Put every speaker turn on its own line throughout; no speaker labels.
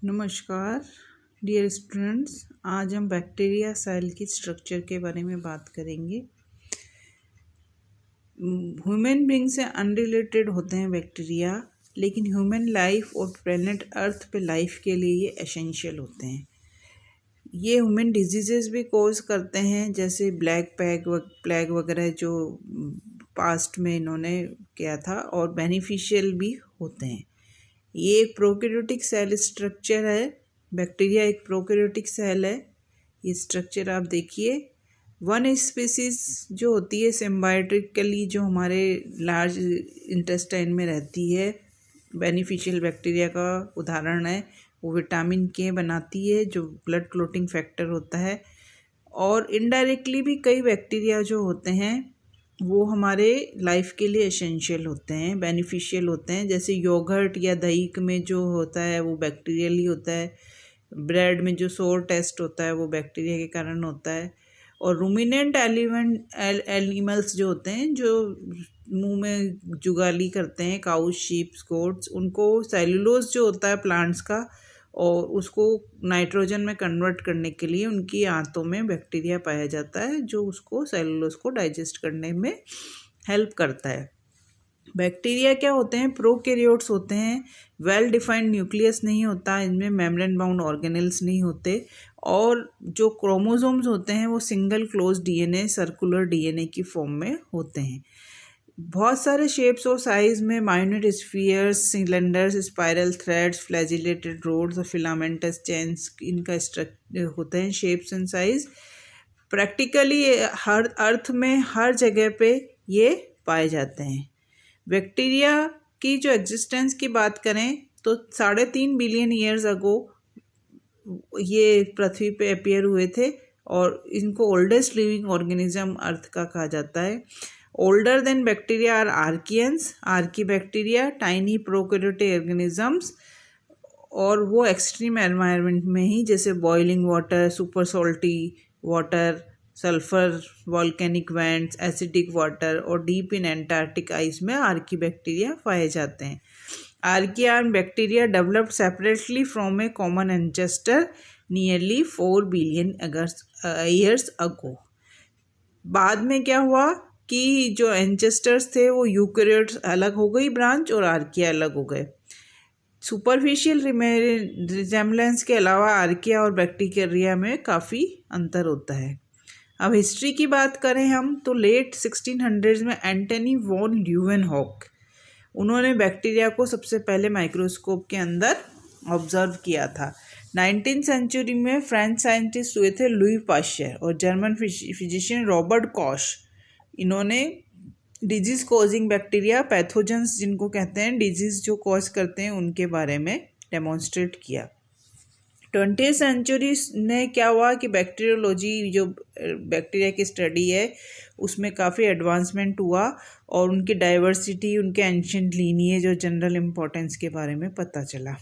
नमस्कार dear students, आज हम बैक्टीरिया सेल की स्ट्रक्चर के बारे में बात करेंगे। ह्यूमन बीइंग से अनरिलेटेड होते हैं बैक्टीरिया, लेकिन ह्यूमन लाइफ और प्लेनेट अर्थ पे लाइफ के लिए ये एसेंशियल होते हैं। ये ह्यूमन डिजीजेस भी कॉज करते हैं, जैसे ब्लैक प्लेग वगैरह जो पास्ट में इन्होंने किया था, और बेनिफिशियल भी होते हैं। ये एक प्रोकैरियोटिक सेल स्ट्रक्चर है। बैक्टीरिया एक प्रोकैरियोटिक सेल है। ये स्ट्रक्चर आप देखिए, वन स्पीसीज जो होती है सिम्बायोटिकली, जो हमारे लार्ज इंटेस्टाइन में रहती है, बेनिफिशियल बैक्टीरिया का उदाहरण है। वो विटामिन के बनाती है जो ब्लड क्लोटिंग फैक्टर होता है। और इनडायरेक्टली भी कई बैक्टीरिया जो होते हैं वो हमारे लाइफ के लिए एसेंशियल होते हैं, बेनिफिशियल होते हैं। जैसे योगर्ट या दही में जो होता है वो बैक्टीरियल ही होता है। ब्रेड में जो सोर टेस्ट होता है वो बैक्टीरिया के कारण होता है। और रूमिनेंट एनिमल्स जो होते हैं, जो मुंह में जुगाली करते हैं, काउस, शीप्स, गोट्स, उनको सेलुलोज जो होता है प्लांट्स का, और उसको नाइट्रोजन में कन्वर्ट करने के लिए उनकी आंतों में बैक्टीरिया पाया जाता है, जो उसको सेलुलोज को डाइजेस्ट करने में हेल्प करता है। बैक्टीरिया क्या होते हैं? प्रोकैरियोट्स होते हैं। वेल डिफाइंड न्यूक्लियस नहीं होता, इनमें मेम्ब्रेन बाउंड ऑर्गेनेल्स नहीं होते, और जो क्रोमोसोम्स होते हैं वो single close DNA, circular DNA की फॉर्म में होते हैं। बहुत सारे शेप्स और साइज में minor spheres, cylinders, spiral threads, flagellated rods और फिलामेंटस चेन्स, इनका स्ट्रक्चर होते हैं, शेप्स एंड साइज। प्रैक्टिकली हर अर्थ में हर जगह पे ये पाए जाते हैं। बैक्टीरिया की जो एग्जिस्टेंस की बात करें तो 3.5 बिलियन ईयर्स अगो ये पृथ्वी पे अपीयर हुए थे, और इनको ओल्डेस्ट लिविंग ऑर्गेनिज्म अर्थ का कहा जाता है। Older than bacteria are archaeans, archaebacteria, tiny prokaryotic organisms, और वो एक्सट्रीम एनवायरनमेंट में ही, जैसे boiling water, super salty water, sulphur, volcanic vents, acidic water और डीप इन एंटार्क्टिक आइस में आर्की बैक्टीरिया पाए जाते हैं। Archaean bacteria developed separately from a common ancestor nearly 4 billion years ago. बाद में क्या हुआ कि जो एंसेस्टर्स थे वो यूकैरियोट्स अलग हो गई ब्रांच, और आर्किया अलग हो गए। सुपरफिशियल रिजेम्बलेंस के अलावा आर्किया और बैक्टीरिया में काफ़ी अंतर होता है। अब हिस्ट्री की बात करें हम तो लेट 1600s में एंटनी वॉन ल्यूवेनहॉक, उन्होंने बैक्टीरिया को सबसे पहले माइक्रोस्कोप के अंदर ऑब्जर्व किया था। 19th सेंचुरी में फ्रेंच साइंटिस्ट हुए थे लुई पाश्चर, और जर्मन फिजिशियन रॉबर्ट कॉश, इन्होंने डिजीज कॉजिंग बैक्टीरिया, पैथोजेंस जिनको कहते हैं, डिजीज जो कॉज करते हैं, उनके बारे में डेमोन्स्ट्रेट किया। 20th सेंचुरी ने क्या हुआ कि बैक्टीरियोलॉजी, जो बैक्टीरिया की स्टडी है, उसमें काफ़ी एडवांसमेंट हुआ, और उनकी डाइवर्सिटी, उनके एंशिएंट लीनिएज और जनरल इम्पोर्टेंस के बारे में पता चला।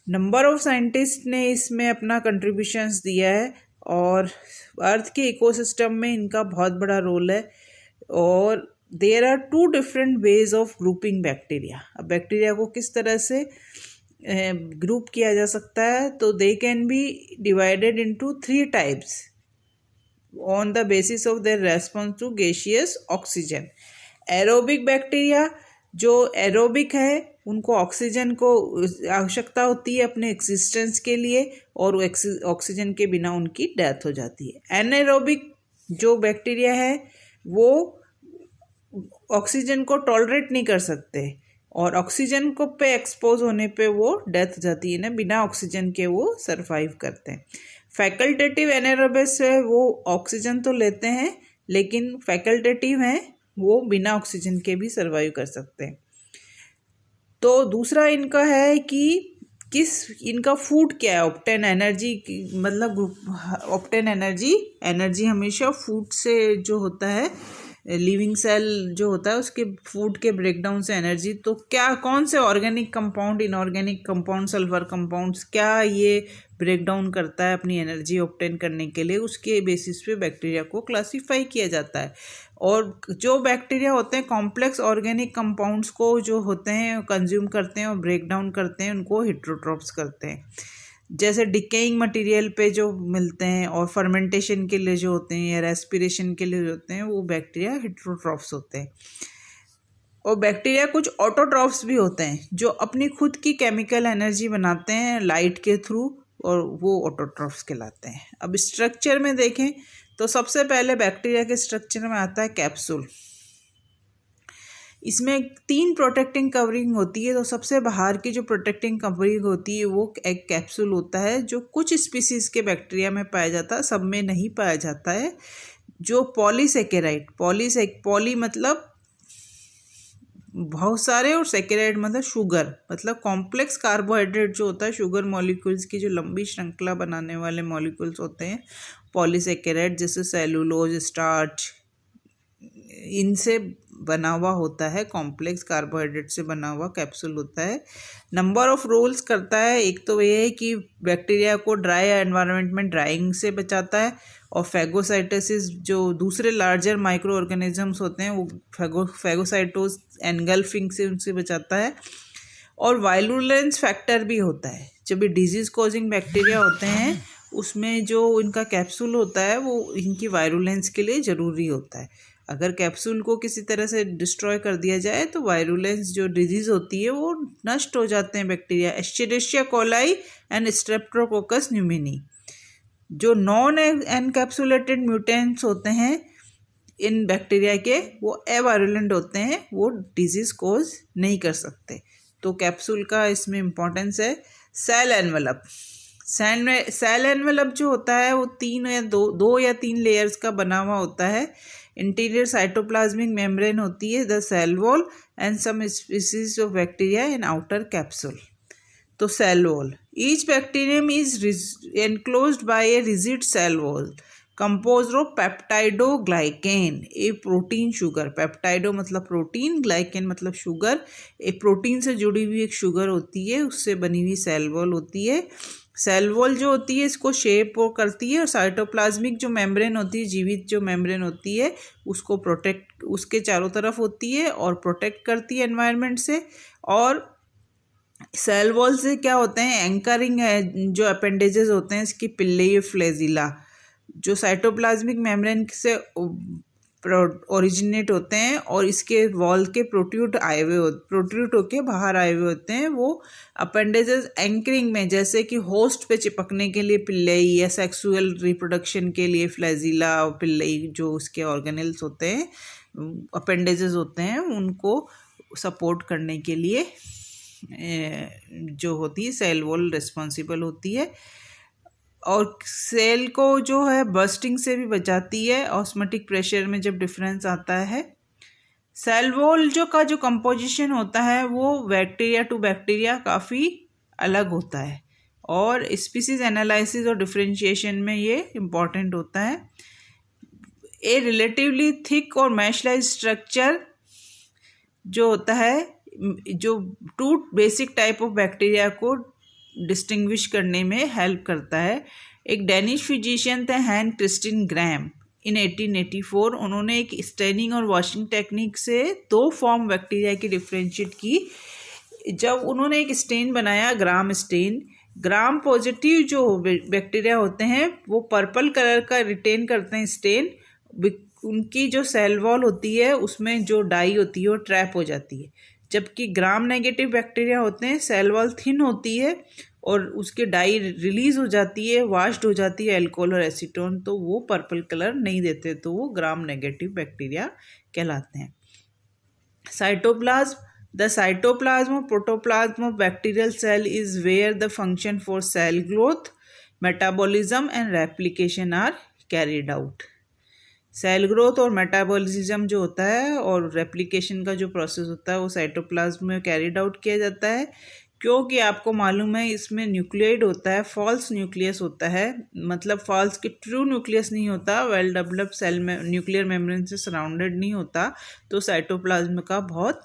नंबर ऑफ साइंटिस्ट ने इसमें अपना कंट्रीब्यूशंस दिया है, और अर्थ के इकोसिस्टम में इनका बहुत बड़ा रोल है। और there are 2 different ways of grouping bacteria. अब बैक्टीरिया को किस तरह से ग्रुप किया जा सकता है, तो they can be divided into 3 types on the basis of their response to gaseous oxygen. Aerobic bacteria, जो एरोबिक है, उनको ऑक्सीजन को आवश्यकता होती है अपने एक्सिस्टेंस के लिए, और ऑक्सीजन के बिना उनकी डेथ हो जाती है। एनाएरोबिक जो बैक्टीरिया है वो ऑक्सीजन को टॉलरेट नहीं कर सकते, और ऑक्सीजन को पे एक्सपोज होने पे वो डेथ हो जाती है ना, बिना ऑक्सीजन के वो सरवाइव करते हैं। फैकल्टेटिव एनाएरोबिस है, वो ऑक्सीजन तो लेते हैं, लेकिन फैकल्टेटिव हैं, वो बिना ऑक्सीजन के भी सरवाइव कर सकते हैं। तो दूसरा इनका है कि इनका फूड क्या है, ऑब्टेन एनर्जी, मतलब ऑब्टेन एनर्जी हमेशा फूड से जो होता है, लिविंग सेल जो होता है उसके फूड के ब्रेकडाउन से एनर्जी। तो क्या, कौन से organic compound, inorganic compound, sulphur compounds, क्या ये ब्रेकडाउन करता है अपनी एनर्जी ऑब्टेन करने के लिए, उसके बेसिस पे बैक्टीरिया को क्लासीफाई किया जाता है। और जो बैक्टीरिया होते हैं कॉम्प्लेक्स ऑर्गेनिक कंपाउंड्स को जो होते हैं कंज्यूम करते हैं और ब्रेक डाउन करते हैं, उनको हेट्रोट्रॉप्स करते हैं। जैसे डिकेइंग मटेरियल पे जो मिलते हैं और फर्मेंटेशन के लिए जो होते हैं या रेस्पिरेशन के लिए जो होते हैं वो बैक्टीरिया हेटेरोट्रॉफ्स होते हैं। और बैक्टीरिया कुछ ऑटोट्रॉफ्स भी होते हैं जो अपनी खुद की केमिकल एनर्जी बनाते हैं लाइट के थ्रू, और वो ऑटोट्रॉफ्स कहलाते हैं। अब स्ट्रक्चर में देखें तो सबसे पहले बैक्टीरिया के स्ट्रक्चर में आता है कैप्सूल। इसमें 3 प्रोटेक्टिंग कवरिंग होती है। तो सबसे बाहर की जो प्रोटेक्टिंग कवरिंग होती है वो एक कैप्सूल होता है जो कुछ स्पीसीज के बैक्टीरिया में पाया जाता है, सब में नहीं पाया जाता है। जो पॉलीसेकेराइड, पॉली मतलब बहुत सारे और सेकेराइड मतलब शुगर, मतलब कॉम्प्लेक्स कार्बोहाइड्रेट जो होता है, शुगर मॉलिक्यूल्स की जो लंबी श्रृंखला बनाने वाले मॉलिक्यूल्स होते हैं पॉलीसेकेराइड, जैसे सेलुलोज, स्टार्च, इनसे बना हुआ होता है, कॉम्प्लेक्स कार्बोहाइड्रेट से बना हुआ कैप्सूल होता है। नंबर ऑफ रोल्स करता है। एक तो ये है कि बैक्टीरिया को ड्राई एनवायरनमेंट में ड्राइंग से बचाता है, और फैगोसाइटोसिस जो दूसरे लार्जर माइक्रो ऑर्गेनिजम्स होते हैं वो फैगोसाइटोस एनगल्फिंग से उनसे बचाता है। और वायरुलेंस फैक्टर भी होता है। जब ये डिजीज़ कॉजिंग बैक्टीरिया होते हैं उसमें जो इनका कैप्सूल होता है वो इनकी वायरुलेंस के लिए ज़रूरी होता है। अगर कैप्सूल को किसी तरह से डिस्ट्रॉय कर दिया जाए तो वायरुलेंस जो डिजीज़ होती है वो नष्ट हो जाते हैं bacteria. Escherichia coli and Streptococcus pneumoniae जो नॉन एनकैप्सुलेटेड म्यूटेंट्स होते हैं इन बैक्टीरिया के, वो अवायरुलेंट होते हैं, वो डिजीज़ कोज नहीं कर सकते। तो कैप्सूल का इसमें इम्पोर्टेंस है। सेल एनवेलप, सेल एनवेलप जो होता है वो 2 या 3 लेयर्स का बना हुआ होता है। इंटीरियर साइटोप्लाज्मिक मेम्ब्रेन होती है, the cell wall and some species of bacteria in outer capsule. तो cell wall, each bacterium is enclosed by a rigid cell wall composed of peptidoglycan, a protein sugar. Peptido मतलब protein, glycan मतलब sugar. एक protein से जुड़ी हुई एक sugar होती है, उससे बनी हुई सेल वॉल होती है। सेल वॉल जो होती है इसको शेप वो करती है, और साइटोप्लाज्मिक जो मेम्ब्रेन होती है, जीवित जो मेम्ब्रेन होती है, उसको प्रोटेक्ट, उसके चारों तरफ होती है और प्रोटेक्ट करती है एनवायरनमेंट से। और सेल वॉल से क्या होते हैं, एंकरिंग है, जो अपेंडेजेस होते हैं इसकी पिल्ले फ्लैजिला जो साइटोप्लाज्मिक मेम्ब्रेन से ओरिजिनेट होते हैं और इसके वॉल के प्रोट्रूड होके बाहर आए हुए होते हैं। वो अपेंडेजेस एंकरिंग में, जैसे कि होस्ट पे चिपकने के लिए पिल्लई, या सेक्सुअल रिप्रोडक्शन के लिए फ्लैजिला और पिल्लई जो उसके ऑर्गेनल्स होते हैं, अपेंडेजेस होते हैं, उनको सपोर्ट करने के लिए जो होती है सेल वॉल रिस्पॉन्सिबल होती है। और सेल को जो है बर्स्टिंग से भी बचाती है ऑस्मोटिक प्रेशर में जब डिफरेंस आता है। सेल वॉल जो कंपोजिशन होता है वो बैक्टीरिया टू बैक्टीरिया काफ़ी अलग होता है, और स्पीसीज एनालिसिस और डिफरेंशिएशन में ये इम्पॉर्टेंट होता है। ए रिलेटिवली थिक और मैश लाइक स्ट्रक्चर जो होता है, जो 2 बेसिक टाइप ऑफ बैक्टीरिया को डिस्टिंग्विश करने में हेल्प करता है। एक डेनिश फिजिशियन थे हैन क्रिस्टिन ग्रैम, इन 1884 उन्होंने एक स्टेनिंग और वॉशिंग टेक्निक से 2 फॉर्म बैक्टीरिया की डिफ्रेंशिएट की। जब उन्होंने एक स्टेन बनाया, ग्राम स्टेन, ग्राम पॉजिटिव जो बैक्टीरिया होते हैं वो पर्पल कलर का रिटेन करते हैं स्टेन, उनकी जो सेल वॉल होती है उसमें जो डाई होती है वो ट्रैप हो जाती है। जबकि ग्राम नेगेटिव बैक्टीरिया होते हैं, सेल वॉल थिन होती है और उसके डाई रिलीज हो जाती है, वाश्ड हो जाती है अल्कोहल और एसीटोन, तो वो पर्पल कलर नहीं देते, तो वो ग्राम नेगेटिव बैक्टीरिया कहलाते हैं। साइटोप्लाज्म, द साइटोप्लाज्म और protoplasm of bacterial cell is where the function for cell growth, metabolism and replication are carried out. Cell growth और मेटाबॉलिज्म जो होता है और रेप्लिकेशन का जो प्रोसेस होता है वो साइटोप्लाज्म में कैरिड आउट किया जाता है, क्योंकि आपको मालूम है इसमें न्यूक्लियोइड होता है, फॉल्स न्यूक्लियस होता है, मतलब फॉल्स की ट्रू न्यूक्लियस नहीं होता, वेल डेवलप्ड सेल में न्यूक्लियर मेम्ब्रेन से सराउंडेड नहीं होता। तो साइटोप्लाज्म का बहुत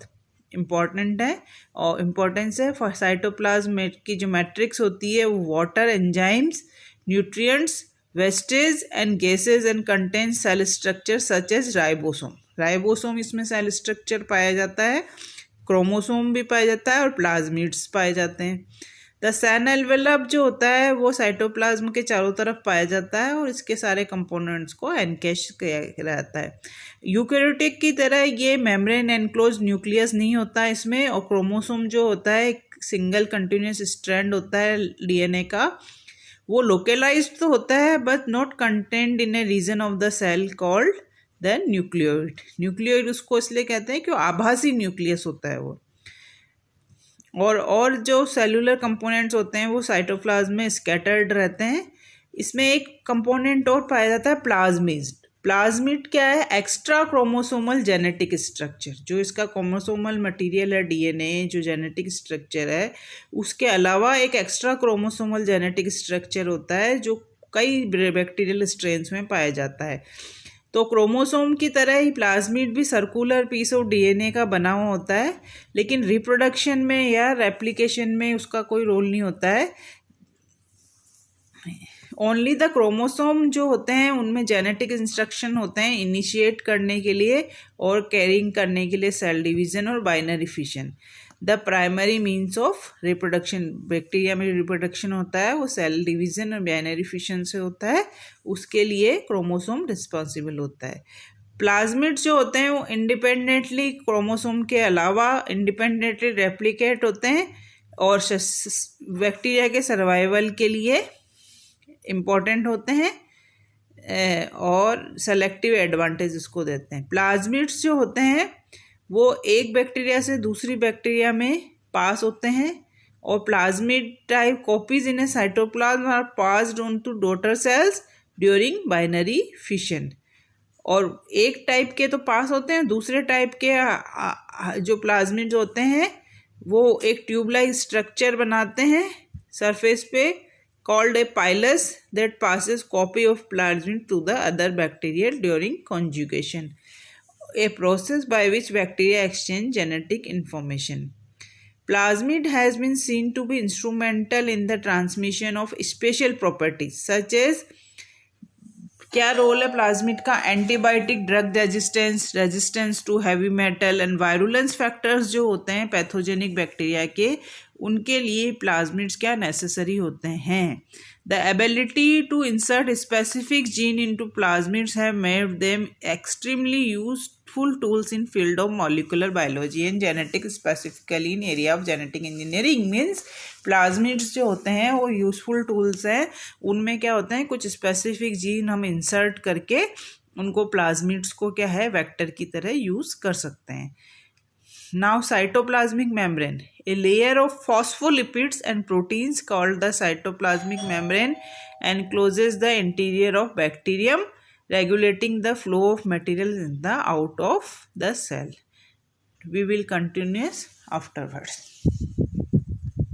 इम्पॉर्टेंट है और इम्पोर्टेंस है। फॉर साइटोप्लाज्म की जो मैट्रिक्स होती है वो water, enzymes, nutrients, wastage and gases and contain cell structure such as ribosome. Ribosome इसमें सेल स्ट्रक्चर पाया जाता है, क्रोमोसोम भी पाया जाता है और प्लाज्मिड्स पाए जाते हैं। द सेल एनवेलप जो होता है वो साइटोप्लाज्म के चारों तरफ पाया जाता है और इसके सारे कंपोनेंट्स को एनकेश किया रहता है। यूकैरियोटिक की तरह ये मेम्ब्रेन एनक्लोज न्यूक्लियस नहीं होता इसमें, और क्रोमोसोम जो होता है एक सिंगल कंटिन्यूस स्ट्रैंड होता है डीएनए का, वो लोकेलाइज्ड तो होता है but not contained in a region of the cell called the nucleoid. Nucleoid उसको इसलिए कहते हैं कि आभासी न्यूक्लियस होता है वो। और जो सेलुलर कंपोनेंट्स होते हैं वो साइटोप्लाज्म में स्कैटर्ड रहते हैं। इसमें एक कंपोनेंट और पाया जाता है प्लाज्मिड। प्लाज्मिड क्या है? Extra chromosomal genetic structure. जो इसका क्रोमोसोमल मटेरियल है डीएनए, जो जेनेटिक स्ट्रक्चर है, उसके अलावा एक एक्स्ट्रा क्रोमोसोमल जेनेटिक स्ट्रक्चर होता है जो कई बैक्टीरियल स्ट्रेन्स में पाया जाता है। तो क्रोमोसोम की तरह ही प्लाज्मिड भी सर्कुलर पीस ऑफ डीएनए का बना हुआ होता है, लेकिन रिप्रोडक्शन में या रेप्लिकेशन में उसका कोई रोल नहीं होता है। ओनली द क्रोमोसोम जो होते हैं उनमें जेनेटिक इंस्ट्रक्शन होते हैं इनिशिएट करने के लिए और कैरिंग करने के लिए सेल डिवीजन और binary fission. The primary means of reproduction, bacteria में रिप्रोडक्शन होता है वो सेल डिवीजन और बाइनरी फिशन से होता है, उसके लिए क्रोमोसोम रिस्पॉन्सिबल होता है। प्लाज्मिड्स जो होते हैं वो इंडिपेंडेंटली क्रोमोसोम के अलावा इंडिपेंडेंटली रेप्लिकेट होते हैं और बैक्टीरिया के सर्वाइवल के लिए इम्पॉर्टेंट होते हैं और सेलेक्टिव एडवांटेज इसको देते हैं। प्लाज्मिड्स जो होते हैं वो एक बैक्टीरिया से दूसरी बैक्टीरिया में पास होते हैं और plasmid type copies in a cytoplasm are passed on to daughter cells during binary fission. और एक टाइप के तो पास होते हैं, दूसरे टाइप के जो प्लाज्मिड होते हैं वो एक ट्यूबलाइक स्ट्रक्चर बनाते हैं सरफेस पे called a pilus that passes copy of plasmid to the other bacteria during conjugation, a process by which bacteria exchange genetic information. Plasmid has been seen to be instrumental in the transmission of special properties such as क्या role है plasmid का? Antibiotic, drug resistance, resistance to heavy metal and virulence factors जो होते हैं pathogenic bacteria के, उनके लिए plasmids क्या नेसेसरी होते हैं। The ability to insert specific gene into plasmids have made them extremely useful tools in field of molecular biology and genetic, specifically in area of genetic engineering. Means plasmids जो होते हैं वो useful tools हैं। उनमें क्या होते हैं, कुछ स्पेसिफिक जीन हम इंसर्ट करके उनको प्लाज्मिड्स को क्या है वेक्टर की तरह यूज कर सकते हैं। Now cytoplasmic membrane, a layer of phospholipids and proteins called the cytoplasmic membrane encloses the interior of bacterium, regulating the flow of material in the out of the cell. We will continue afterwards.